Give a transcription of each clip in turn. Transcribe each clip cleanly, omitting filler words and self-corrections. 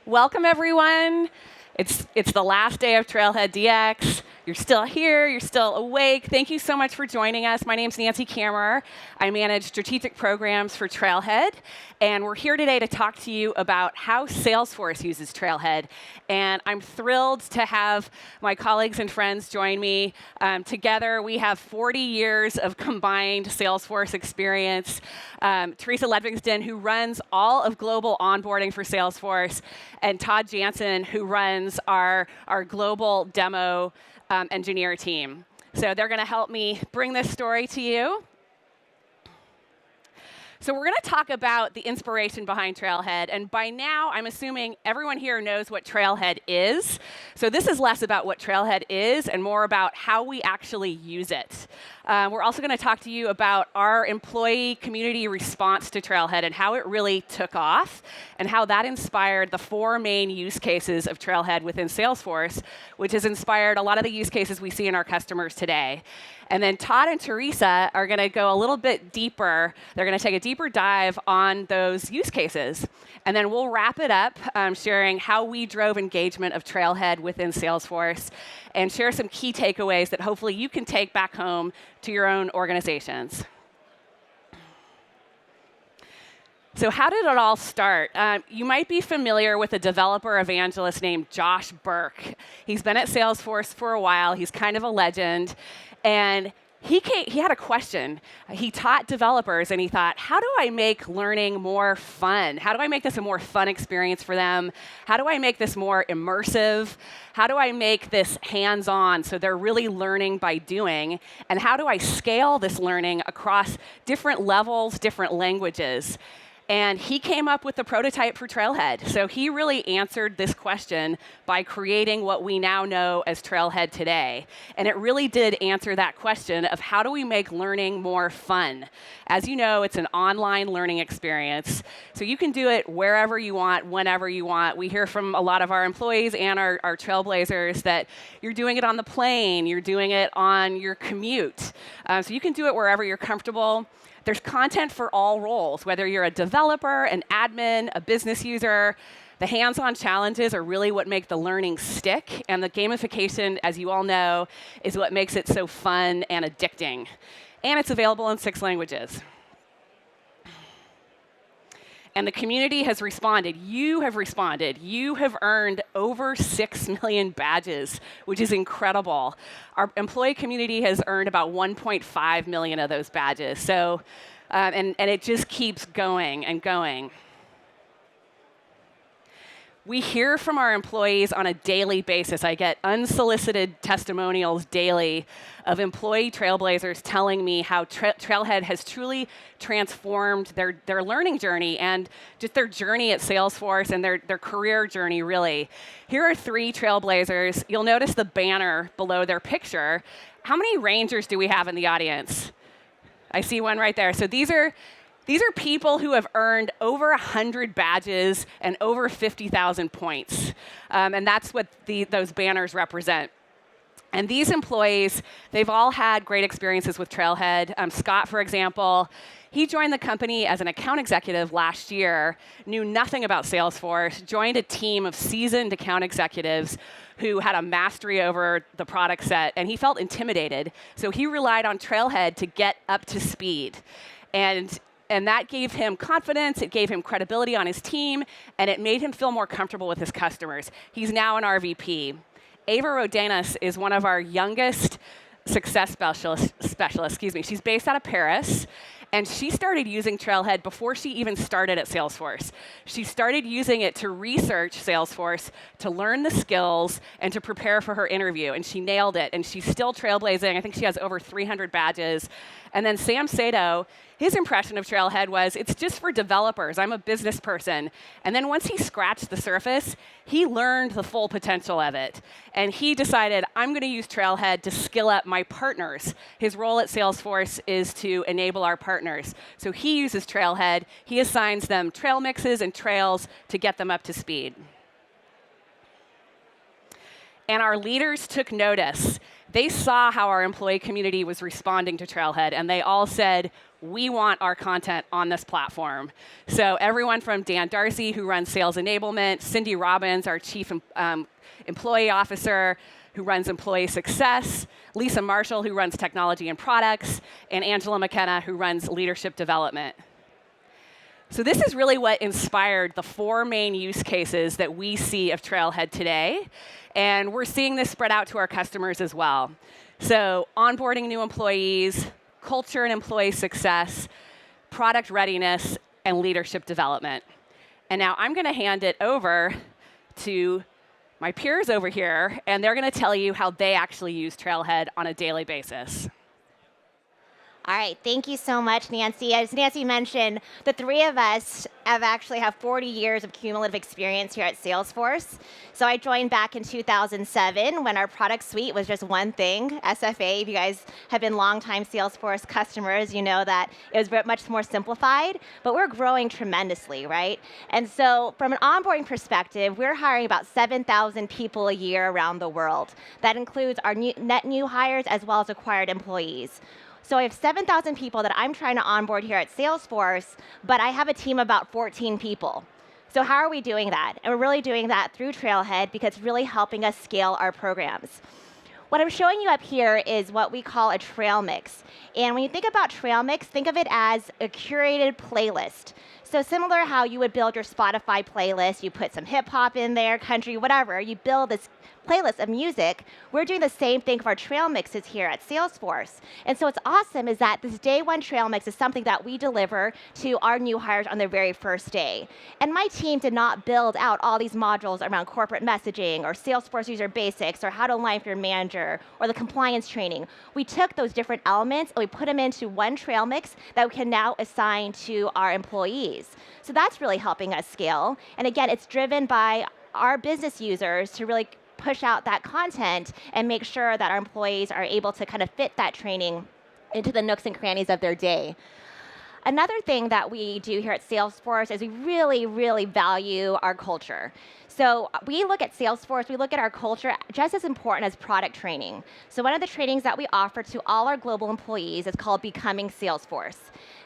Welcome, everyone. It's the last day of Trailhead DX. You're still here. You're still awake. Thank you so much for joining us. My name's Nancy Kammerer. I manage strategic programs for Trailhead, and we're here today to talk to you about how Salesforce uses Trailhead. And I'm thrilled to have my colleagues and friends join me. Together, we have 40 years of combined Salesforce experience. Teresa Ledvigston, who runs all of global onboarding for Salesforce, and Todd Jansen, who runs our global demo engineer team. So they're going to help me bring this story to you. So we're going to talk about the inspiration behind Trailhead, and by now, I'm assuming everyone here knows what Trailhead is. So this is less about what Trailhead is and more about how we actually use it. We're also going to talk to you about our employee community response to Trailhead and how it really took off, and how that inspired the 4 main use cases of Trailhead within Salesforce, which has inspired a lot of the use cases we see in our customers today. And then Todd and Teresa are going to go a little bit deeper. They're going to take a deeper dive on those use cases. And then we'll wrap it up sharing how we drove engagement of Trailhead within Salesforce and share some key takeaways that hopefully you can take back home to your own organizations. So how did it all start? You might be familiar with a developer evangelist named Josh Burke. He's been at Salesforce for a while. He's kind of a legend. And he had a question. He taught developers, and he thought, how do I make learning more fun? How do I make this a more fun experience for them? How do I make this more immersive? How do I make this hands-on so they're really learning by doing? And how do I scale this learning across different levels, different languages? And he came up with the prototype for Trailhead. So he really answered this question by creating what we now know as Trailhead today. And it really did answer that question of how do we make learning more fun? As you know, it's an online learning experience. So you can do it wherever you want, whenever you want. We hear from a lot of our employees and our Trailblazers that you're doing it on the plane, you're doing it on your commute. So you can do it wherever you're comfortable. There's content for all roles, whether you're a developer, an admin, a business user. The hands-on challenges are really what make the learning stick, and the gamification, as you all know, is what makes it so fun and addicting. And it's available in 6 languages. And the community has responded. You have responded. You have earned over 6 million badges, which is incredible. Our employee community has earned about 1.5 million of those badges. So, and it just keeps going and going. We hear from our employees on a daily basis. I get unsolicited testimonials daily of employee Trailblazers telling me how Trailhead has truly transformed their learning journey and just their journey at Salesforce and their career journey, really. Here are 3 Trailblazers. You'll notice the banner below their picture. How many Rangers do we have in the audience? I see one right there. So these are people who have earned over 100 badges and over 50,000 points. And that's what those banners represent. And these employees, they've all had great experiences with Trailhead. Scott, for example, he joined the company as an account executive last year, knew nothing about Salesforce, joined a team of seasoned account executives who had a mastery over the product set, and he felt intimidated. So he relied on Trailhead to get up to speed. And that gave him confidence, it gave him credibility on his team, and it made him feel more comfortable with his customers. He's now an RVP. Ava Rodenas is one of our youngest success specialists. She's based out of Paris, and she started using Trailhead before she even started at Salesforce. She started using it to research Salesforce, to learn the skills, and to prepare for her interview, and she nailed it, and she's still trailblazing. I think she has over 300 badges. And then Sam Sato, his impression of Trailhead was, it's just for developers. I'm a business person. And then once he scratched the surface, he learned the full potential of it. And he decided, I'm going to use Trailhead to skill up my partners. His role at Salesforce is to enable our partners. So he uses Trailhead. He assigns them trail mixes and trails to get them up to speed. And our leaders took notice. They saw how our employee community was responding to Trailhead, and they all said, we want our content on this platform. So everyone from Dan Darcy, who runs Sales Enablement, Cindy Robbins, our Chief Employee Officer, who runs Employee Success, Lisa Marshall, who runs Technology and Products, and Angela McKenna, who runs Leadership Development. So this is really what inspired the 4 main use cases that we see of Trailhead today. And we're seeing this spread out to our customers as well. So onboarding new employees, culture and employee success, product readiness, and leadership development. And now I'm going to hand it over to my peers over here, and they're going to tell you how they actually use Trailhead on a daily basis. All right, thank you so much, Nancy. As Nancy mentioned, the 3 of us have 40 years of cumulative experience here at Salesforce. So I joined back in 2007 when our product suite was just one thing, SFA. If you guys have been longtime Salesforce customers, you know that it was very much more simplified, but we're growing tremendously, right? And so from an onboarding perspective, we're hiring about 7,000 people a year around the world. That includes our net new hires as well as acquired employees. So I have 7,000 people that I'm trying to onboard here at Salesforce, but I have a team of about 14 people. So how are we doing that? And we're really doing that through Trailhead because it's really helping us scale our programs. What I'm showing you up here is what we call a trail mix. And when you think about trail mix, think of it as a curated playlist. So similar how you would build your Spotify playlist, you put some hip hop in there, country, whatever, you build this playlist of music. We're doing the same thing for our trail mixes here at Salesforce. And so what's awesome is that this day 1 trail mix is something that we deliver to our new hires on their very first day. And my team did not build out all these modules around corporate messaging or Salesforce user basics or how to align with your manager or the compliance training. We took those different elements and we put them into one trail mix that we can now assign to our employees. So that's really helping us scale. And again, it's driven by our business users to really push out that content and make sure that our employees are able to kind of fit that training into the nooks and crannies of their day. Another thing that we do here at Salesforce is we really, really value our culture. So we look at Salesforce, we look at our culture just as important as product training. So one of the trainings that we offer to all our global employees is called Becoming Salesforce.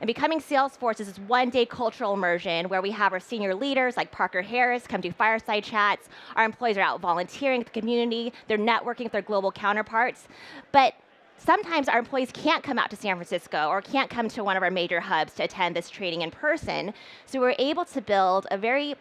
And Becoming Salesforce is this 1-day cultural immersion where we have our senior leaders like Parker Harris come do fireside chats. Our employees are out volunteering with the community. They're networking with their global counterparts. But sometimes our employees can't come out to San Francisco or can't come to one of our major hubs to attend this training in person. So we're able to build a very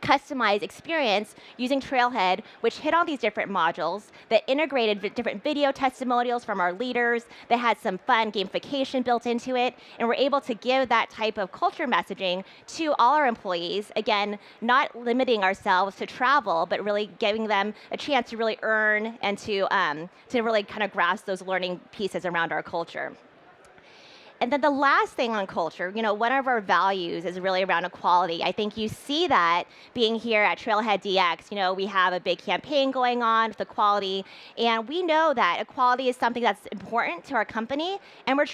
customized experience using Trailhead, which hit all these different modules that integrated different video testimonials from our leaders, that had some fun gamification built into it, and we're able to give that type of culture messaging to all our employees, again, not limiting ourselves to travel, but really giving them a chance to really earn and to really kind of grasp those learning pieces around our culture. And then the last thing on culture, one of our values is really around equality. I think you see that being here at Trailhead DX. We have a big campaign going on with equality, and we know that equality is something that's important to our company, and we're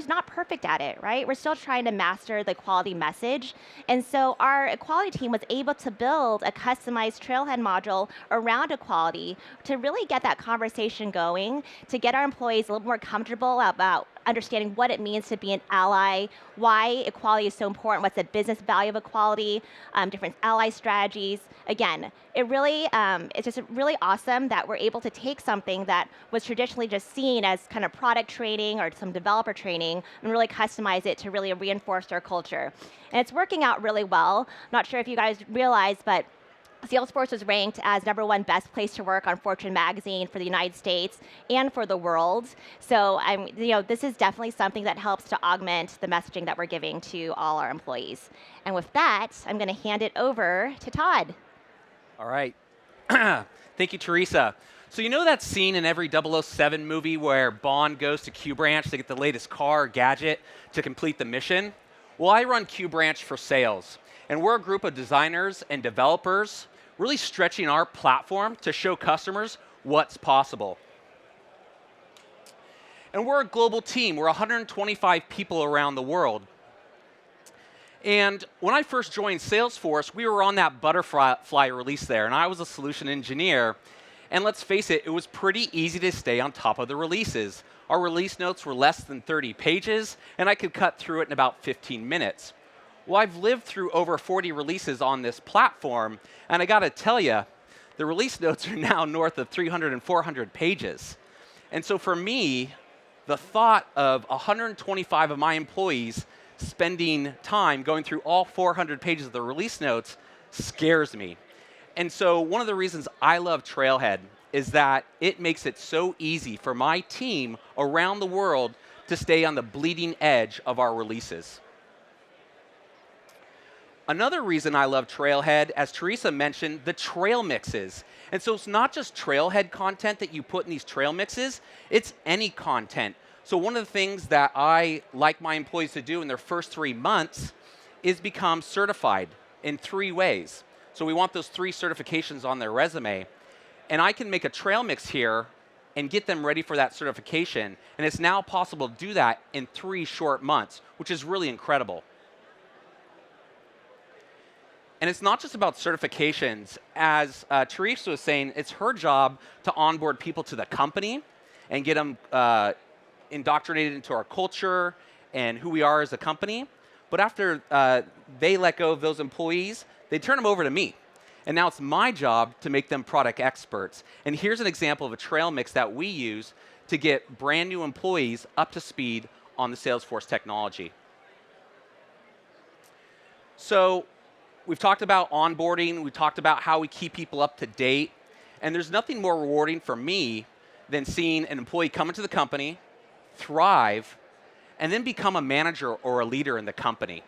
not perfect at it, right? We're still trying to master the equality message. And so our equality team was able to build a customized Trailhead module around equality to really get that conversation going, to get our employees a little more comfortable about understanding what it means to be an ally, why equality is so important, what's the business value of equality, different ally strategies. Again, it's just really awesome that we're able to take something that was traditionally just seen as kind of product training or some developer training and really customize it to really reinforce our culture. And it's working out really well. Not sure if you guys realize, but Salesforce was ranked as #1 best place to work on Fortune magazine for the United States and for the world. So this is definitely something that helps to augment the messaging that we're giving to all our employees. And with that, I'm going to hand it over to Todd. All right. Thank you, Teresa. So you know that scene in every 007 movie where Bond goes to Q Branch to get the latest car or gadget to complete the mission? Well, I run Q Branch for sales. And we're a group of designers and developers really stretching our platform to show customers what's possible. And we're a global team. We're 125 people around the world. And when I first joined Salesforce, we were on that butterfly release there, and I was a solution engineer. And let's face it, it was pretty easy to stay on top of the releases. Our release notes were less than 30 pages, and I could cut through it in about 15 minutes. Well, I've lived through over 40 releases on this platform, and I got to tell you, the release notes are now north of 300 and 400 pages. And so for me, the thought of 125 of my employees spending time going through all 400 pages of the release notes scares me. And so one of the reasons I love Trailhead is that it makes it so easy for my team around the world to stay on the bleeding edge of our releases. Another reason I love Trailhead, as Teresa mentioned, the trail mixes. And so it's not just Trailhead content that you put in these trail mixes, it's any content. So one of the things that I like my employees to do in their first 3 months is become certified in 3 ways. So we want those 3 certifications on their resume. And I can make a trail mix here and get them ready for that certification. And it's now possible to do that in 3 short months, which is really incredible. And it's not just about certifications. As Teresa was saying, it's her job to onboard people to the company and get them indoctrinated into our culture and who we are as a company. But after they let go of those employees, they turn them over to me. And now it's my job to make them product experts. And here's an example of a trail mix that we use to get brand new employees up to speed on the Salesforce technology. So we've talked about onboarding. We talked about how we keep people up to date. And there's nothing more rewarding for me than seeing an employee come into the company, thrive, and then become a manager or a leader in the company.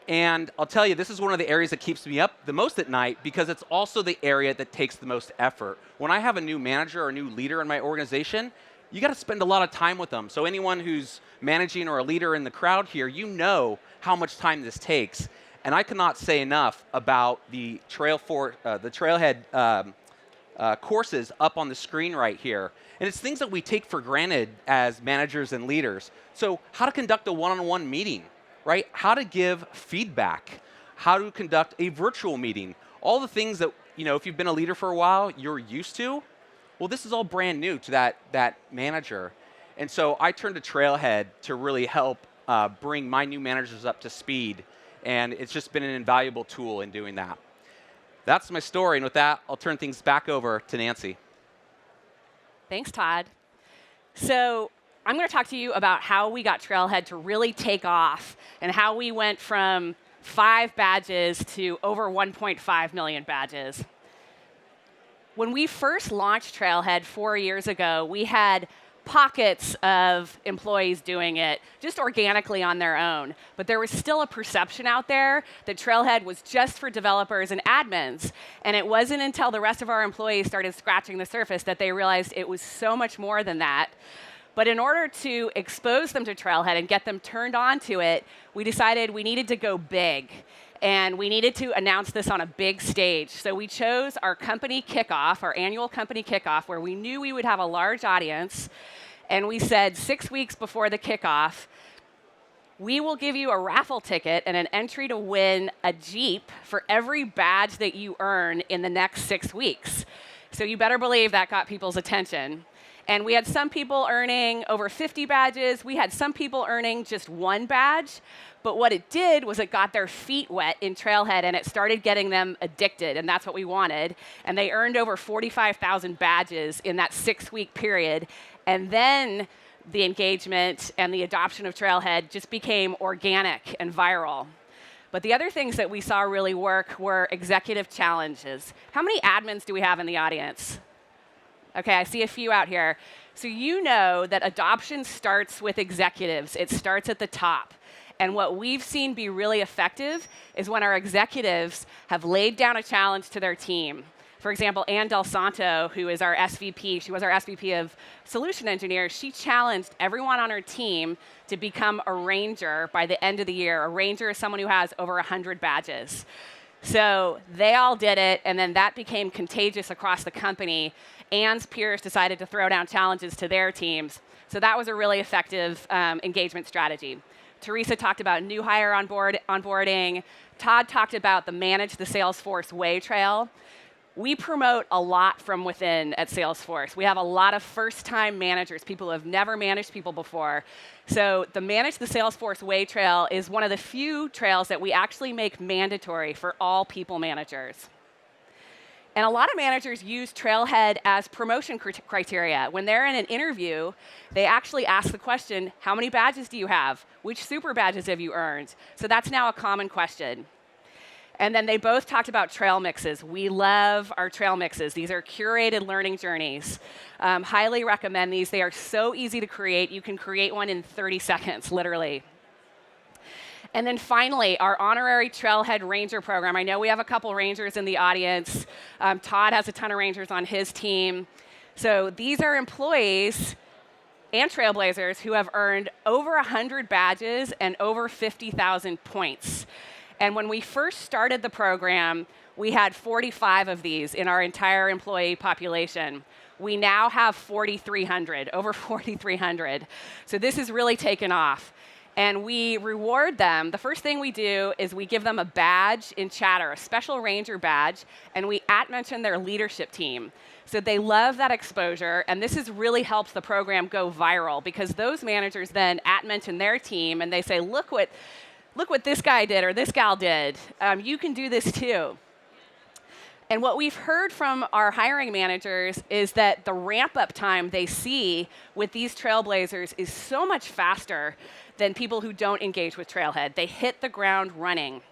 And I'll tell you, this is one of the areas that keeps me up the most at night because it's also the area that takes the most effort. When I have a new manager or a new leader in my organization, you got to spend a lot of time with them. So anyone who's managing or a leader in the crowd here, you know how much time this takes. And I cannot say enough about the Trailhead courses up on the screen right here. And it's things that we take for granted as managers and leaders. So how to conduct a one-on-one meeting, right? How to give feedback, how to conduct a virtual meeting. All the things that, if you've been a leader for a while, you're used to. Well, this is all brand new to that manager. And so I turned to Trailhead to really help bring my new managers up to speed. And it's just been an invaluable tool in doing that. That's my story. And with that, I'll turn things back over to Nancy. Thanks, Todd. So I'm going to talk to you about how we got Trailhead to really take off and how we went from 5 badges to over 1.5 million badges. When we first launched Trailhead 4 years ago, we had pockets of employees doing it just organically on their own. But there was still a perception out there that Trailhead was just for developers and admins. And it wasn't until the rest of our employees started scratching the surface that they realized it was so much more than that. But in order to expose them to Trailhead and get them turned on to it, we decided we needed to go big. And we needed to announce this on a big stage. So we chose our company kickoff, our annual company kickoff, where we knew we would have a large audience. And we said 6 weeks before the kickoff, we will give you a raffle ticket and an entry to win a Jeep for every badge that you earn in the next 6 weeks. So you better believe that got people's attention. And we had some people earning over 50 badges. We had some people earning just 1 badge. But what it did was it got their feet wet in Trailhead, and it started getting them addicted, and that's what we wanted. And they earned over 45,000 badges in that 6-week period. And then the engagement and the adoption of Trailhead just became organic and viral. But the other things that we saw really work were executive challenges. How many admins do we have in the audience? Okay, I see a few out here. So you know that adoption starts with executives. It starts at the top. And what we've seen be really effective is when our executives have laid down a challenge to their team. For example, Ann Del Santo, who is our SVP, she was our SVP of Solution Engineers, she challenged everyone on her team to become a ranger by the end of the year. A ranger is someone who has over 100 badges. So they all did it, and then that became contagious across the company. Ann's peers decided to throw down challenges to their teams. So that was a really effective engagement strategy. Teresa talked about new hire onboarding. Todd talked about the Manage the Salesforce Way trail. We promote a lot from within at Salesforce. We have a lot of first-time managers, people who have never managed people before. So the Manage the Salesforce Way trail is one of the few trails that we actually make mandatory for all people managers. And a lot of managers use Trailhead as promotion criteria. When they're in an interview, they actually ask the question, how many badges do you have? Which super badges have you earned? So that's now a common question. And then they both talked about trail mixes. We love our trail mixes. These are curated learning journeys. Highly recommend these. They are so easy to create. You can create one in 30 seconds, literally. And then finally, our Honorary Trailhead Ranger program. I know we have a couple Rangers in the audience. Todd has a ton of Rangers on his team. So these are employees and Trailblazers who have earned over 100 badges and over 50,000 points. And when we first started the program, we had 45 of these in our entire employee population. We now have 4,300, over 4,300. So this has really taken off. And we reward them. The first thing we do is we give them a badge in Chatter, a special Ranger badge, and we @mention their leadership team. So they love that exposure, and this has really helped the program go viral because those managers then @mention their team, and they say, look what this guy did or this gal did. You can do this too. And what we've heard from our hiring managers is that the ramp-up time they see with these Trailblazers is so much faster than people who don't engage with Trailhead. They hit the ground running.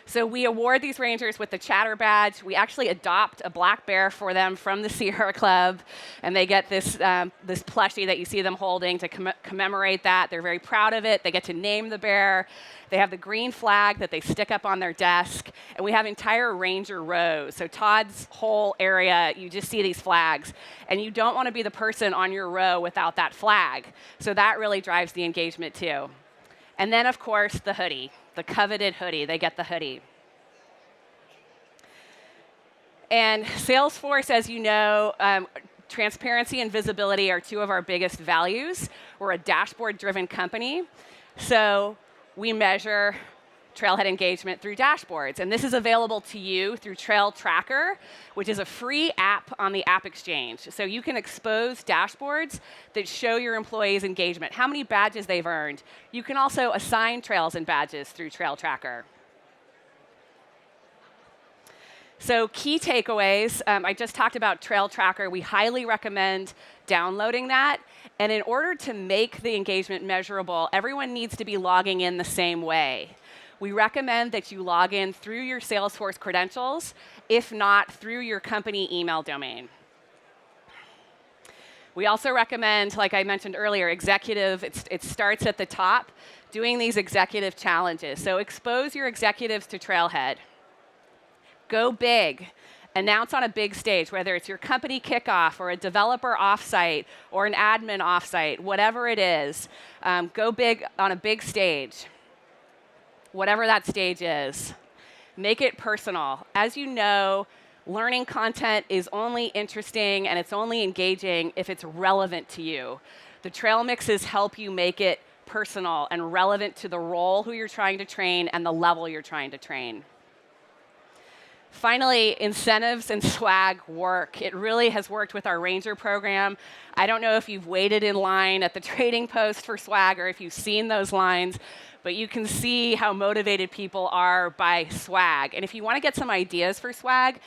So we award these Rangers with the Chatter badge. We actually adopt a black bear for them from the Sierra Club, and they get this plushie that you see them holding to commemorate that. They're very proud of it. They get to name the bear. They have the green flag that they stick up on their desk, and we have entire Ranger rows. So Todd's whole area, you just see these flags, and you don't want to be the person on your row without that flag. So that really drives the engagement too. And then, of course, the hoodie. The coveted hoodie. They get the hoodie. And Salesforce, as you know, transparency and visibility are two of our biggest values. We're a dashboard-driven company. So we measure Trailhead engagement through dashboards. And this is available to you through Trail Tracker, which is a free app on the App Exchange. So you can expose dashboards that show your employees' engagement, how many badges they've earned. You can also assign trails and badges through Trail Tracker. So key takeaways, I just talked about Trail Tracker. We highly recommend downloading that. And in order to make the engagement measurable, everyone needs to be logging in the same way. We recommend that you log in through your Salesforce credentials, if not through your company email domain. We also recommend, like I mentioned earlier, it starts at the top, doing these executive challenges. So expose your executives to Trailhead. Go big. Announce on a big stage, whether it's your company kickoff or a developer offsite or an admin offsite, whatever it is. Go big on a big stage. Whatever that stage is. Make it personal. As you know, learning content is only interesting and it's only engaging if it's relevant to you. The trail mixes help you make it personal and relevant to the role who you're trying to train and the level you're trying to train. Finally, incentives and swag work. It really has worked with our Ranger program. I don't know if you've waited in line at the trading post for swag or if you've seen those lines, but you can see how motivated people are by swag. And if you want to get some ideas for swag,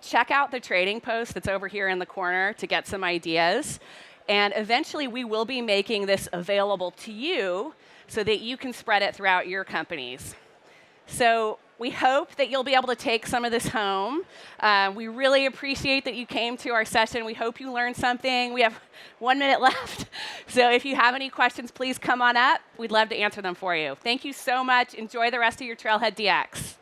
check out the trading post that's over here in the corner to get some ideas. And eventually, we will be making this available to you so that you can spread it throughout your companies. So we hope that you'll be able to take some of this home. We really appreciate that you came to our session. We hope you learned something. We have 1 minute left. So if you have any questions, please come on up. We'd love to answer them for you. Thank you so much. Enjoy the rest of your Trailhead DX.